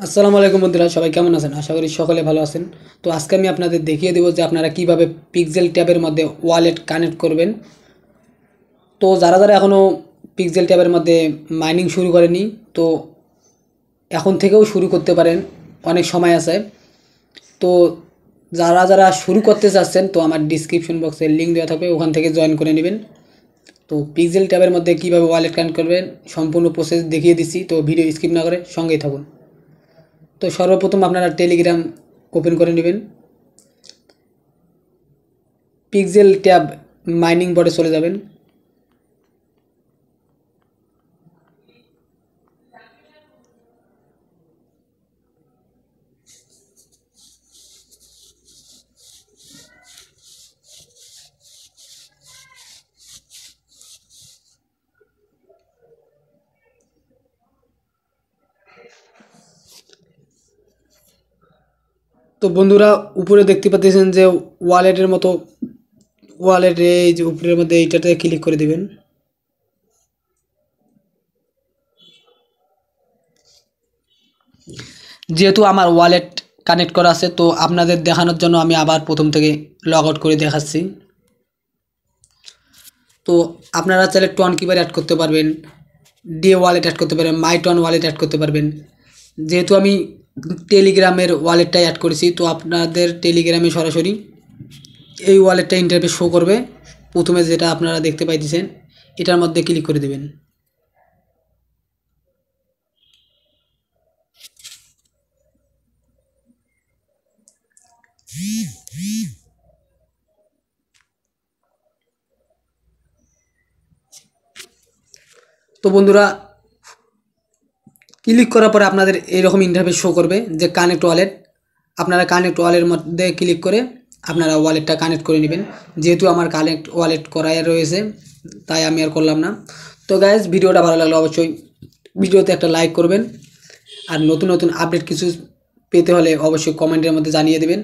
আসসালামু আলাইকুম বন্ধুরা, সবাই কেমন আছেন? আশা করি সকলে ভালো আছেন। তো আজকে আমি আপনাদের দেখিয়ে দেবো যে আপনারা কিভাবে পিক্সেল ট্যাবের মধ্যে ওয়ালেট কানেক্ট করবেন। তো যারা যারা এখনও পিক্সেল ট্যাবের মধ্যে মাইনিং শুরু করেনি, তো এখন থেকেও শুরু করতে পারেন, অনেক সময় আছে। তো যারা যারা শুরু করতে চাচ্ছেন, তো আমার ডিসক্রিপশন বক্সে লিঙ্ক দেওয়া থাকবে, ওখান থেকে জয়েন করে নেবেন। তো পিক্সেল ট্যাবের মধ্যে কিভাবে ওয়ালেট কানেক্ট করবেন সম্পূর্ণ প্রসেস দেখিয়ে দিচ্ছি, তো ভিডিও স্কিপ না করে সঙ্গেই থাকুন। তো সর্বপ্রথম আপনারা টেলিগ্রাম ওপেন করে নেবেন। পিক্সেল ট্যাব মাইনিং বোর্ডে চলে যাবেন। তো বন্ধুরা, উপরে দেখতে পাচ্ছেন যে ওয়ালেটের মতো, ওয়ালেটে এই যে উপরের মধ্যে এইটাতে ক্লিক করে দিবেন। যেহেতু আমার ওয়ালেট কানেক্ট করা আছে, তো আপনাদের দেখানোর জন্য আমি আবার প্রথম থেকে লগ আউট করে দেখাচ্ছি। তো আপনারা চাইলে টন কিপার অ্যাড করতে পারবেন, ডে ওয়ালেট অ্যাড করতে পারবেন, মাই টন ওয়ালেট অ্যাড করতে পারবেন। যেহেতু আমি টেলিগ্রামের ওয়ালেটটাই অ্যাড করেছি, তো আপনাদের টেলিগ্রামে সরাসরি এই ওয়ালেটটা ইন্টারফেস শো করবে। প্রথমে যেটা আপনারা দেখতে পাইতেছেন, এটার মধ্যে ক্লিক করে দেবেন। তো বন্ধুরা, ক্লিক করার পরে আপনাদের এইরকম ইন্টারফেস শো করবে যে কানেক্ট ওয়ালেট। আপনারা কানেক্ট ওয়ালের মধ্যে ক্লিক করে আপনারা ওয়ালেটটা কানেক্ট করে নেবেন। যেহেতু আমার কানেক্ট ওয়ালেট করাই রয়েছে, তাই আমি আর করলাম না। তো গাইজ, ভিডিওটা ভালো লাগলে অবশ্যই ভিডিওতে একটা লাইক করবেন, আর নতুন নতুন আপডেট কিছু পেতে হলে অবশ্যই কমেন্টের মধ্যে জানিয়ে দেবেন।